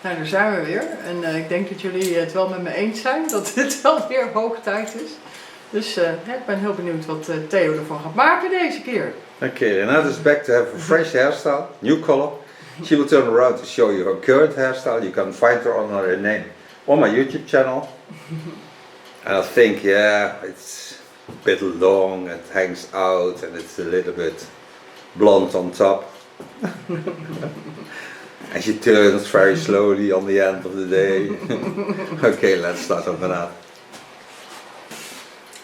Nou, daar zijn we weer. En ik denk dat jullie het wel met me eens zijn dat het wel weer hoog tijd is. Dus ik ben heel benieuwd wat Theo ervan gaat maken deze keer. Okay, Renate is back to have a fresh hairstyle, new color. She will turn around to show you her current hairstyle. You can find her under her name on my YouTube channel. And I think, yeah, it's a bit long, it hangs out and it's a little bit blonde on top. And she turns very slowly on the end of the day. Okay, let's start on Renate.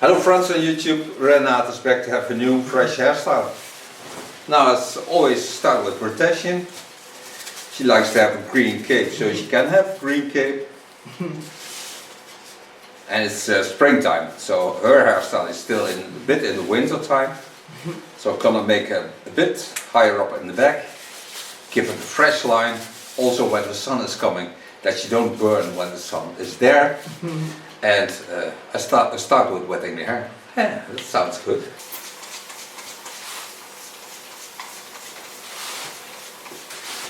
Hello friends on YouTube, Renate is back to have a new fresh hairstyle. Now as always start with protection. She likes to have a green cape, so she can have a green cape. And it's springtime, so her hairstyle is still a bit in the winter time. So I'm gonna make it a bit higher up in the back. Give it a fresh line, also when the sun is coming, that you don't burn when the sun is there. And I start with wetting the hair. Yeah, that sounds good.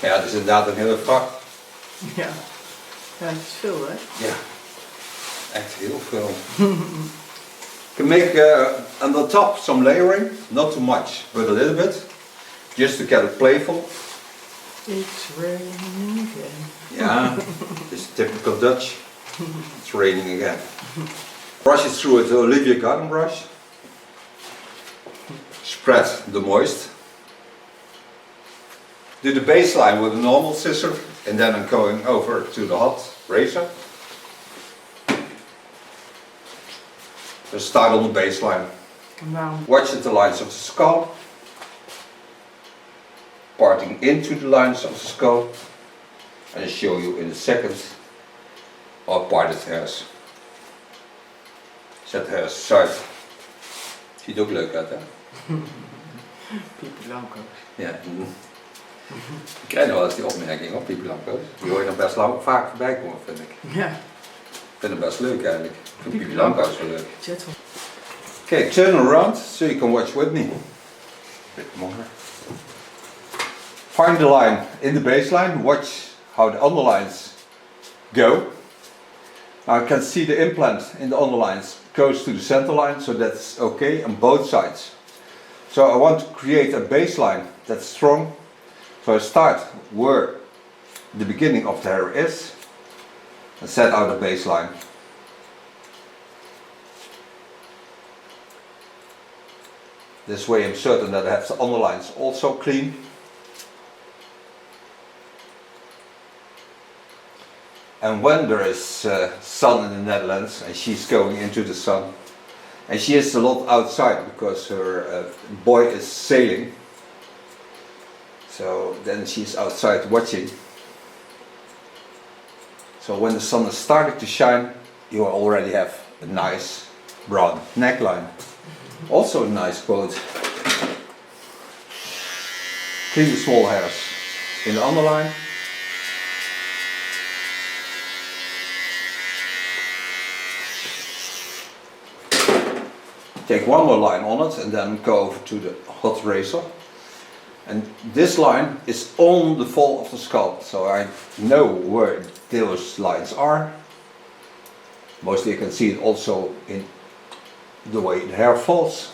Ja, het is inderdaad een hele vracht. Ja, het is veel hè? Ja, echt heel veel. You can make on the top some layering, not too much, but a little bit, just to get it playful. It's raining again. Yeah, it's typical Dutch. It's raining again. Brush it through with the Olivia Garden brush. Spread the moist. Do the baseline with a normal scissor, and then I'm going over to the hot razor. So start on the baseline. Wow. Watch the lines of the skull. Parting into the lines of the skull. And I'll show you in a second our parted hairs. Zet haar aside. Ziet er ook leuk uit hè? Pipi Blanco's. Ja. Ik krijg nog wel eens die opmerking op Pipi Blanco's. Die hoor je nog best vaak voorbij komen vind ik. Ja. Ik vind het best leuk eigenlijk. Ik vind Pipi Blanco's wel leuk. Okay, turn around so you can watch with me. A bit more. Find the line in the baseline. Watch how the underlines go. Now I can see the implant in the underlines goes to the center line, so that's okay on both sides. So I want to create a baseline that's strong. So I start where the beginning of the hair is and set out a baseline. This way I'm certain that I have the underlines also clean. And when there is sun in the Netherlands and she's going into the sun, and she is a lot outside because her boy is sailing, so then she's outside watching. So when the sun is starting to shine, you already have a nice brown neckline. Also a nice quote. Clean the small hairs in the underline. Take one more line on it and then go over to the hot razor. And this line is on the fall of the scalp, so I know where those lines are. Mostly you can see it also in the way the hair falls.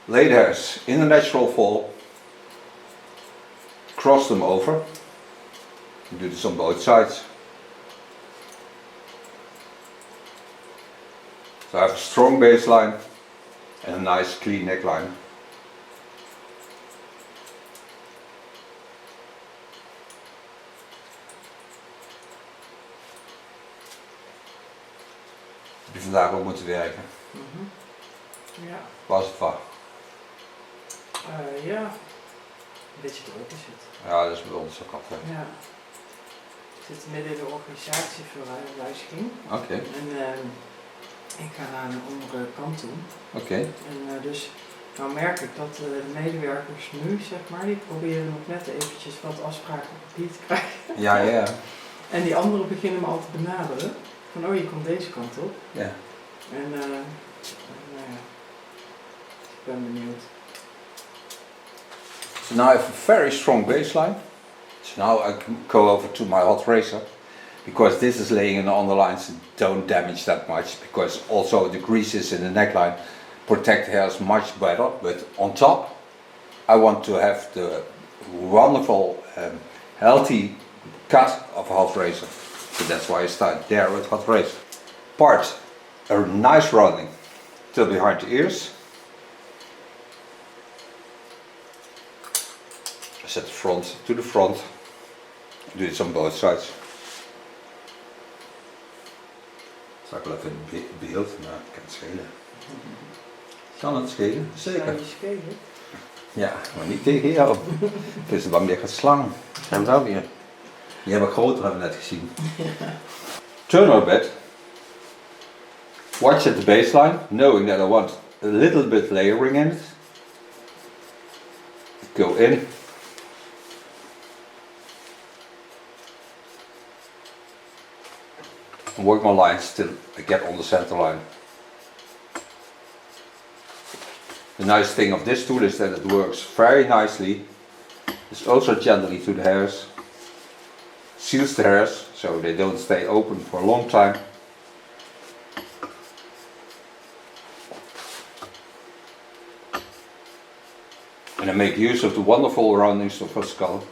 Lay the hairs in the natural fall, cross them over, do this on both sides. So I have a strong baseline and a nice clean neckline. Heb je vandaag ook moeten werken? Ja. Was het wat? Ja, een beetje druk is het. Ja, dat is bij ons ook altijd. Ja. Ik zit midden in de organisatiewijziging. Oké. En ik ga naar een andere kant toe. Oké. En dus nou merk ik dat de medewerkers nu, zeg maar, die proberen nog net eventjes wat afspraken op papier te krijgen. Ja, ja. En die anderen beginnen me al te benaderen. Van oh, je komt deze kant op. Ja. En nou ja, ik ben benieuwd. So So now I have a very strong baseline. So now I can go over to my hot razor, because this is laying in the underlines and don't damage that much, because also the greases in the neckline protect hairs much better. But on top I want to have the wonderful healthy cut of a hot razor. So that's why I start there with hot razor. Part a nice rounding till behind the ears. Set the front to the front. Do this on both sides. Zal ik wel even in beeld, maar ik kan het schelen. Kan het schelen? Zeker. Kan je schelen? Ja, maar niet tegen jou. Het is bang dat je gaat slaan. Gaan we dat weer. Die hebben groter, hebben we net gezien. Turn our bed. Watch at the baseline, knowing that I want a little bit layering in it. Go in. And work my lines till I get on the center line. The nice thing of this tool is that it works very nicely. It's also gently to the hairs. Seals the hairs so they don't stay open for a long time. And I make use of the wonderful roundings of her skull.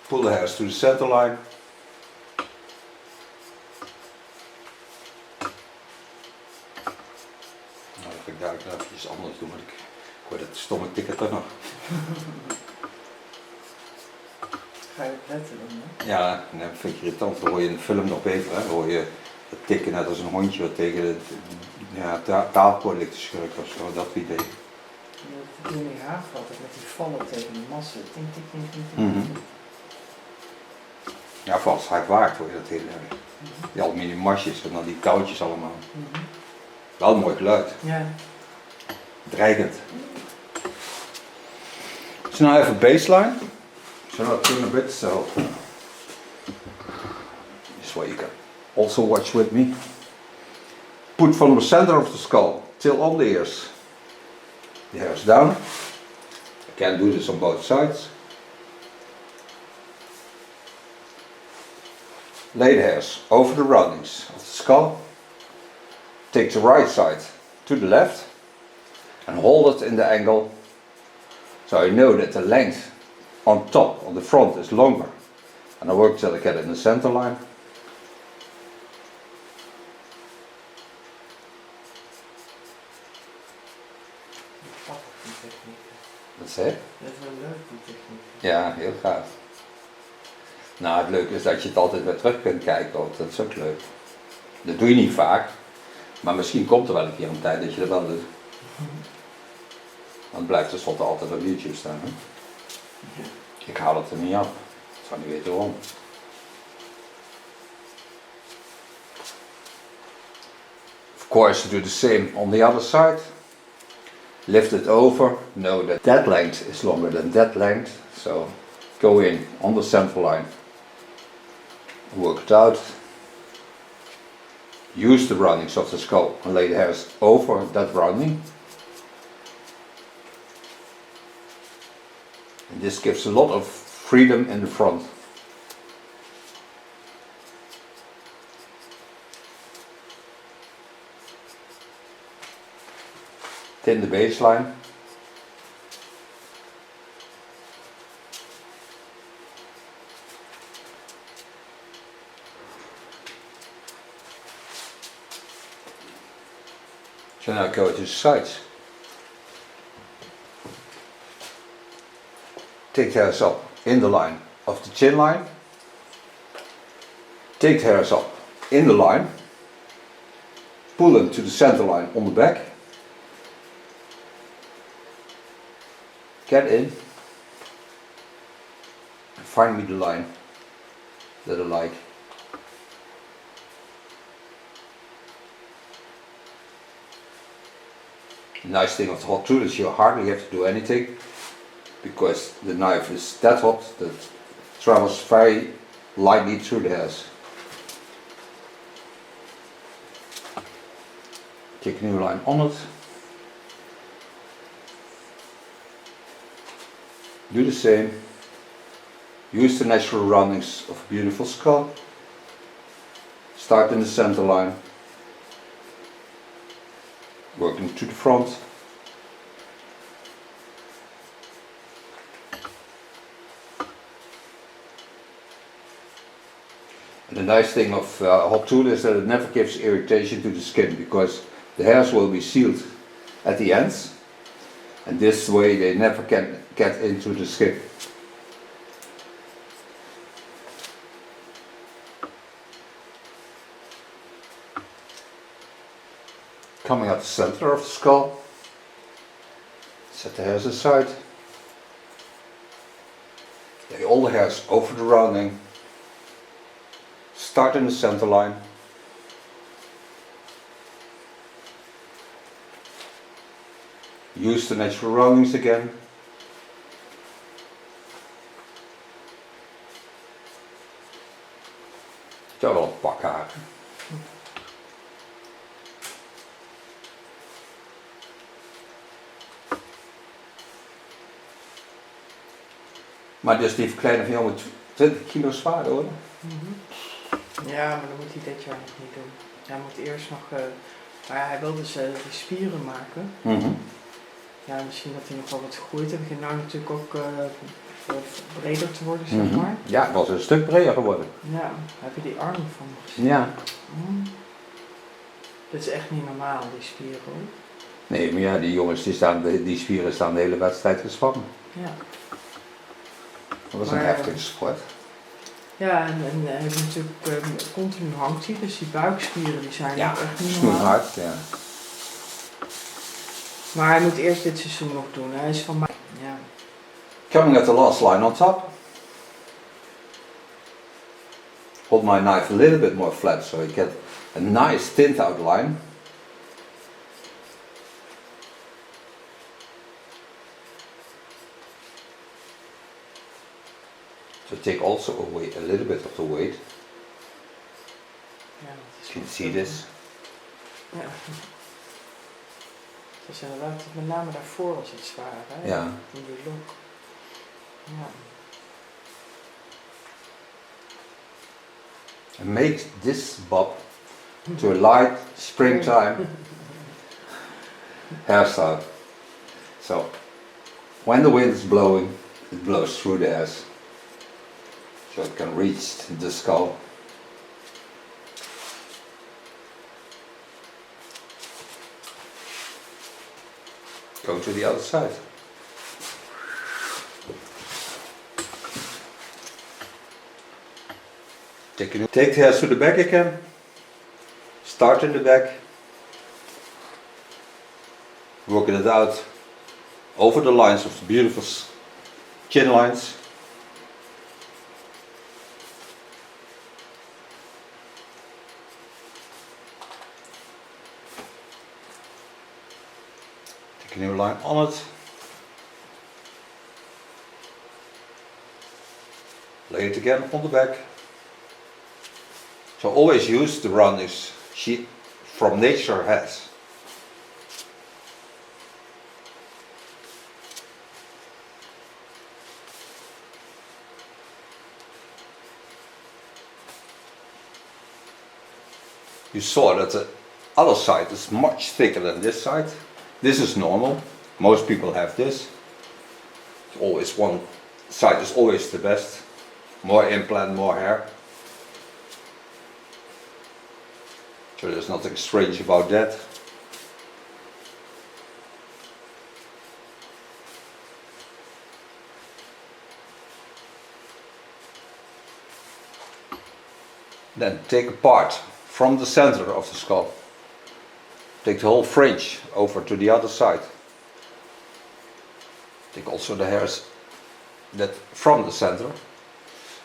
Pull the hairs to the center line. Nou, dan ga ik daar even iets anders doen, want ik hoor dat stomme tikken toch nog. Ga je het letten dan? Hè? Ja, en dat vind ik irritant. Dan hoor je in de film nog beter. Hè? Dan hoor je het tikken net als een hondje wat tegen de taalpoort ligt te schurken of zo, dat idee. Dat doen die haven altijd met die vallen tegen de massa. Tink, tink, tink, tink, tink. Ja, voor als het hard waait hoor je dat heel erg. Die aluminium masjes en dan die touwtjes allemaal. Wel een mooi geluid. Ja. Dreigend. So now I have a baseline. So now turn a bit, so this way you can also watch with me. Put from the center of the skull till on the ears. The hairs down. I can do this on both sides. Lay the hairs over the roundings of the skull. Take the right side to the left and hold it in the angle, so I know that the length on top, on the front, is longer. And I work till I get in the center line. Wat zei je? Dat is wel leuk, die techniek. Ja, heel gaaf. Nou, het leuke is dat je het altijd weer terug kunt kijken, want dat is ook leuk. Dat doe je niet vaak, maar misschien komt er wel een keer een tijd dat je dat wel doet. Want het blijft tenslotte altijd op YouTube staan. Hè? Ik haal het er niet af. Ik zou niet weten waarom. Of course, do the same on the other side. Lift it over. Know that that length is longer than that length. So go in on the center line. Work it out. Use the roundings of the skull and lay the hairs over that rounding. And this gives a lot of freedom in the front. Thin the baseline. So now go to the sides. Take the hairs up in the line of the chin line. Take the hairs up in the line. Pull them to the center line on the back. Get in. And find me the line that I like. The nice thing of the hot tool is you hardly have to do anything, because the knife is that hot that it travels very lightly through the hairs. Take a new line on it. Do the same. Use the natural roundings of a beautiful skull. Start in the center line. Working to the front. And the nice thing of a hot tool is that it never gives irritation to the skin, because the hairs will be sealed at the ends, and this way they never can get into the skin. Coming at the center of the skull, set the hairs aside, lay all the hairs over the rounding, start in the center line, use the natural roundings again, ik heb wel een pak haar. Maar dus die verkleiner van jou moet 20 kilo zwaarder hoor. Ja, maar dat moet hij dit jaar nog niet doen. Hij moet eerst nog, maar ja, hij wil dus die spieren maken. Ja, misschien dat hij nog wel wat gegroeid heeft. Hij begint nou natuurlijk ook breder te worden, zeg maar. Ja, het was een stuk breder geworden. Ja, heb je die armen van hem gezien? Ja. Dit is echt niet normaal, die spieren hoor. Nee, maar ja, die jongens die spieren staan de hele wedstrijd gespannen. Ja. Dat was een heftige sport. Ja, en hij heeft natuurlijk continu hangt hij, dus die buikspieren die zijn ook echt niet normaal. Snoeihard, ja. Maar hij moet eerst dit seizoen nog doen, hij is van mij. Ja. Coming at the last line on top. Hold my knife a little bit more flat so you get a nice tint outline. So take also away a little bit of the weight. Ja, you can see this. Ja. Dus inderdaad, met name daarvoor was het zwaar, hè? Ja. In die look. Ja. And make this bob to a light springtime hairstyle. So when the wind is blowing, it blows through the hairs. So it can reach the skull. Go to the other side. Take the hairs to the back again. Start in the back. Working it out over the lines of the beautiful chin lines. Take a new line on it. Lay it again on the back. So always use the roundings she from nature has. You saw that the other side is much thicker than this side. This is normal. Most people have this. It's always one side is always the best. More implant, more hair. So there's nothing strange about that. Then take a part from the center of the skull. Take the whole fringe over to the other side. Take also the hairs that from the center.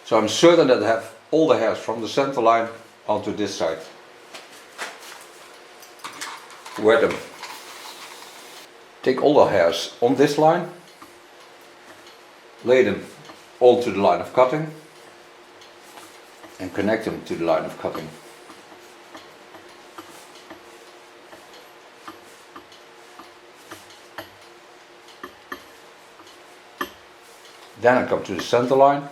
So I'm certain that I have all the hairs from the center line onto this side. Wear them. Take all the hairs on this line, lay them onto the line of cutting, and connect them to the line of cutting. Then I come to the center line.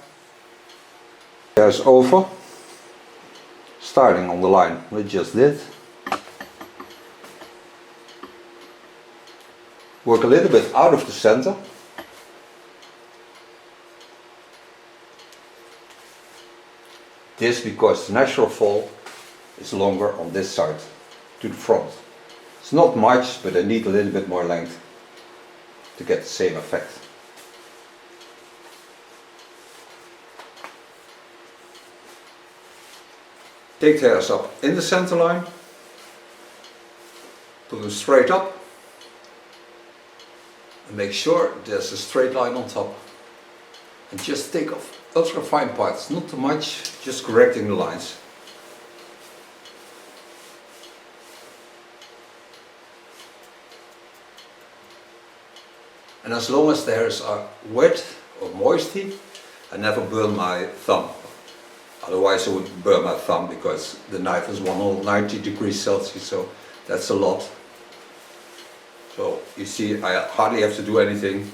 There's over, starting on the line we just did. Work a little bit out of the center. This because the natural fall is longer on this side to the front. It's not much, but I need a little bit more length to get the same effect. Take the hairs up in the center line, put them straight up, and make sure there's a straight line on top. And just take off ultra fine parts, not too much, just correcting the lines. And as long as the hairs are wet or moisty, I never burn my thumb. Otherwise I would burn my thumb because the knife is 190 degrees Celsius, so that's a lot. So you see, I hardly have to do anything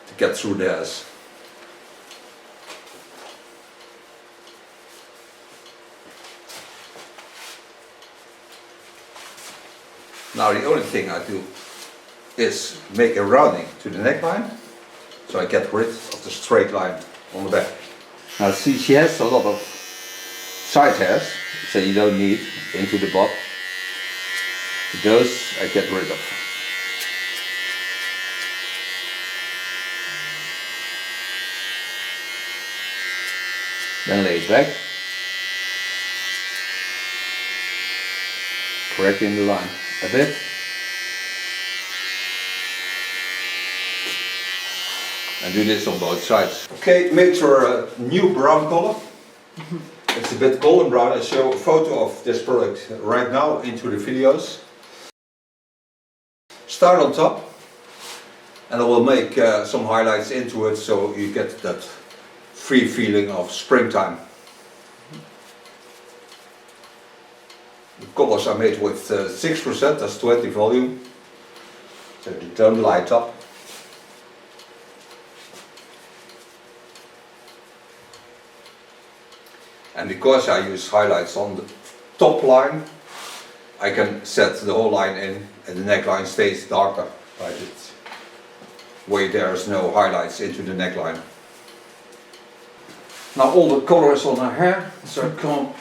to get through the hairs. Now the only thing I do is make a rounding to the neckline, so I get rid of the straight line on the back. Now see, she has a lot of side hairs, so you don't need into the bob. Those I get rid of. Then lay it back, correcting the line a bit. And do this on both sides. Okay, make for a new brown color. It's a bit golden brown. I show a photo of this product right now into the videos. Start on top, and I will make some highlights into it so you get that free feeling of springtime. The colors are made with 6%, that's 20 volume, so they don't light up. And because I use highlights on the top line, I can set the whole line in and the neckline stays darker by this way. There is no highlights into the neckline. Now all the color is on her hair, so I comb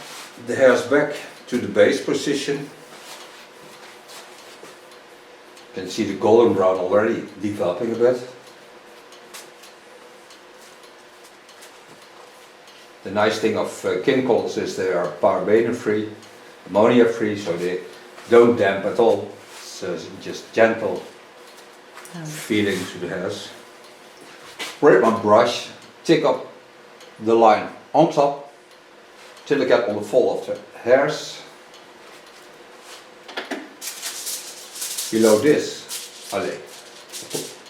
the hairs back to the base position. You can see the golden brown already developing a bit. The nice thing of kin colors is they are paraben free, ammonia free, so they don't damp at all. So it's just gentle feeling to the hairs. With my brush, tick up the line on top till I get on the fall of the hairs. Below this, I lay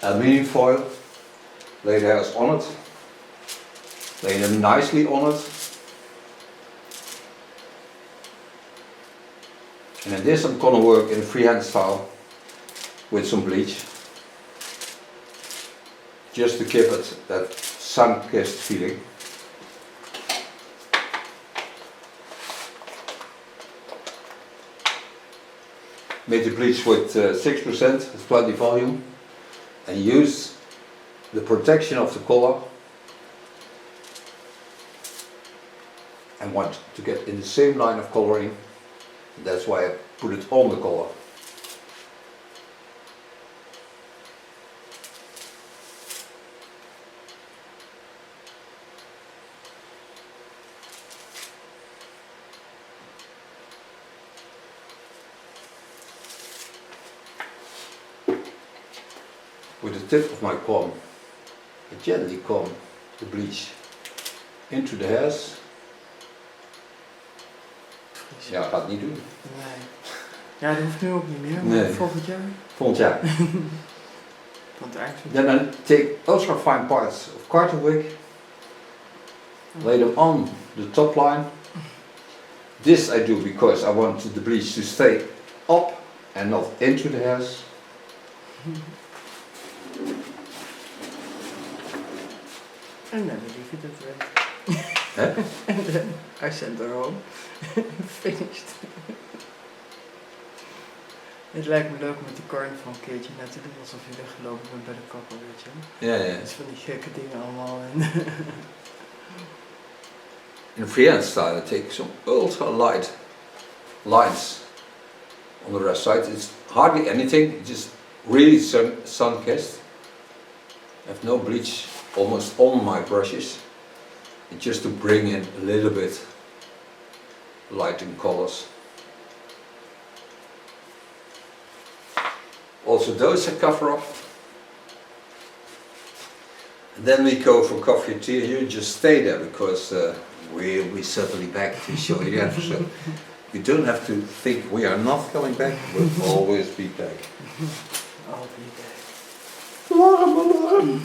aluminium foil, lay the hairs on it. Lay them nicely on it. And in this I'm gonna work in a freehand style with some bleach. Just to give it that sunkist feeling. Made the bleach with 6%, it's 20 volume. And use the protection of the color. I want to get in the same line of coloring, and that's why I put it on the color. With the tip of my comb, I gently comb the bleach into the hairs. Ja, gaat het niet doen. Nee. Ja, dat hoeft nu ook niet meer, maar Nee. volgend jaar. Volgend jaar. Want eigenlijk... Then I take ultra fine parts of cotton wick, lay them on the top line. This I do because I want the bleach to stay up and not into the hairs. And then we leave it at that. Huh? And then I send her home. Finished. Het lijkt me leuk met de carnaval een keertje net te doen alsof je weggelopen bent bij de kapper, weet je. Ja, ja. Dat is van die gekke dingen allemaal. In freehand style I take some ultra light lines on the left side. It's hardly anything, it's just really sun-kissed. I have no bleach almost on my brushes. And just to bring in a little bit light in colors. Also those I cover up. And then we go for coffee and tea. You just stay there because we'll be certainly back to show you the episode. You don't have to think we are not coming back, we'll always be back. I'll be back. Alarm!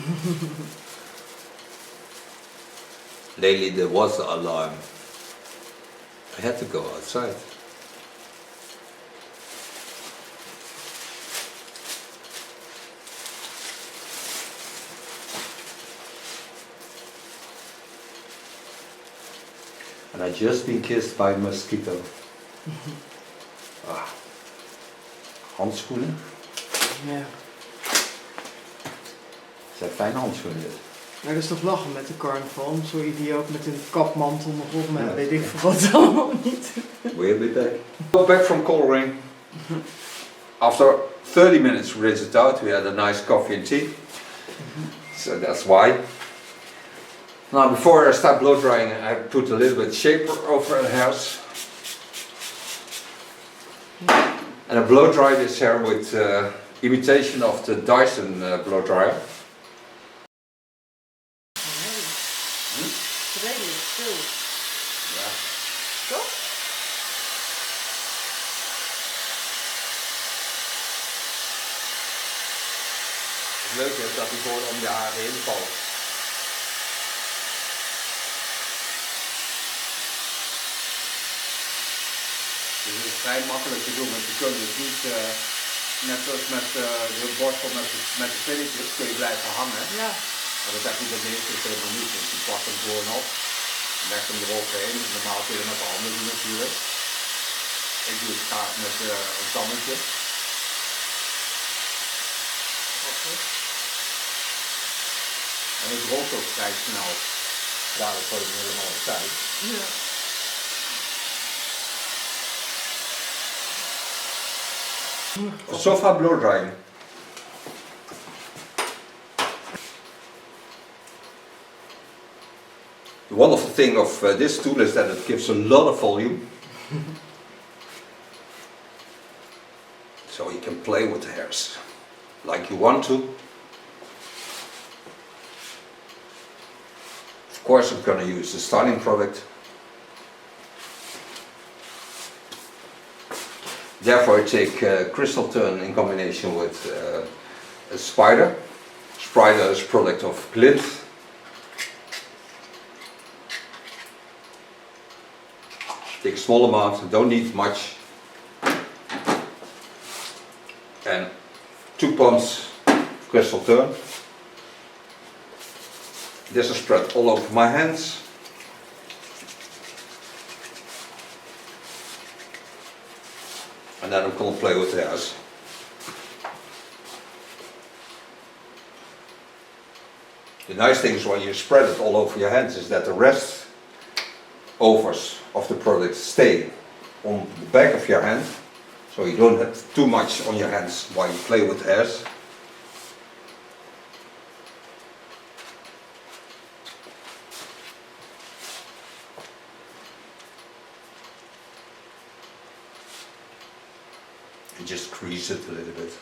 Lately there was the alarm. I had to go outside. And I just been kissed by a mosquito. Handschoenen. Ja. Zijn fijne handschoenen dit. Maar dat is toch lachen met de carnaval, zo idioot met een kapmantel nog op met Ja. weet ik veel wat allemaal niet. We'll be back. Go back from coloring. After 30 minutes we rinsed it out, we had a nice coffee and tea. So that's why. Now before I start blow drying I put a little bit shaper over the hairs. And I blow dry this hair with imitation of the Dyson blow dryer. Redelijk stil. Ja. Toch? Het leuke is dat hij gewoon om je haren heen valt. Dus het is vrij makkelijk te doen, want je kunt dus niet, net zoals met de borstel met de pilletjes, kun je blijven hangen. Ja. Maar dat heb je bij deze dus helemaal niet, want je pakt hem gewoon op, legt hem eroverheen. Normaal kun je met de handen doen natuurlijk. Ik doe het graag met een tammetje. En het rolt ook vrij snel. Dadelijk gooi je hem helemaal opzij. Ja. Sofa blow drying. The wonderful thing of this tool is that it gives a lot of volume. So you can play with the hairs like you want to. Of course I'm going to use the styling product. Therefore I take crystal turn in combination with a spider. Spider is a product of Glint. Take a small amount, don't need much. And 2 pumps of crystal turn. This is spread all over my hands. And then I'm going to play with the hairs. The nice thing is when you spread it all over your hands is that the rest overs of the product stay on the back of your hand. So you don't have too much on your hands while you play with the hairs. And just crease it a little bit.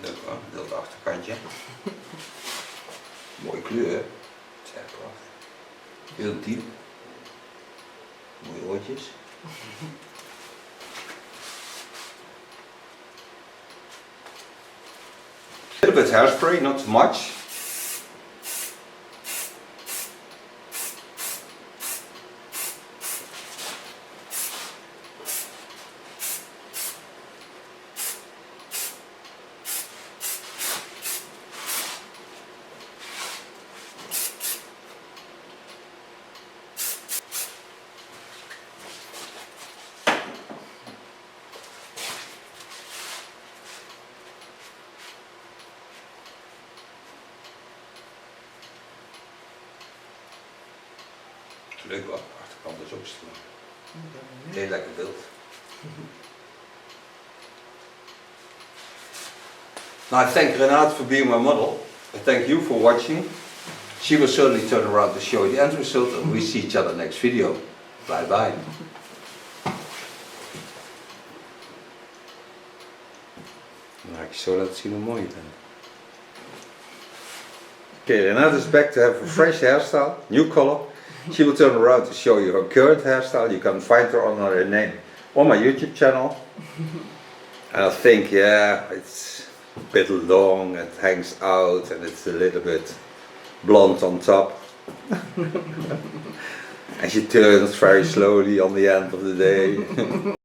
Leuk hoor, dat achterkantje. Mooie kleur hè. Heel diep. rondjes. A little bit hairspray, not too much. Leuk hoor, de achterkant is ook stil. Heel lekker beeld. Now I thank Renate for being my model. I thank you for watching. She will certainly turn around to show you the end result and we see each other next video. Bye bye. Nou, ik zo laten zien hoe mooi je bent. Okay, Renate is back to have a fresh hairstyle, new color. She will turn around to show you her current hairstyle. You can find her under her name on my YouTube channel. And I think, yeah, it's a bit long, it hangs out and it's a little bit blonde on top. And she turns very slowly on the end of the day.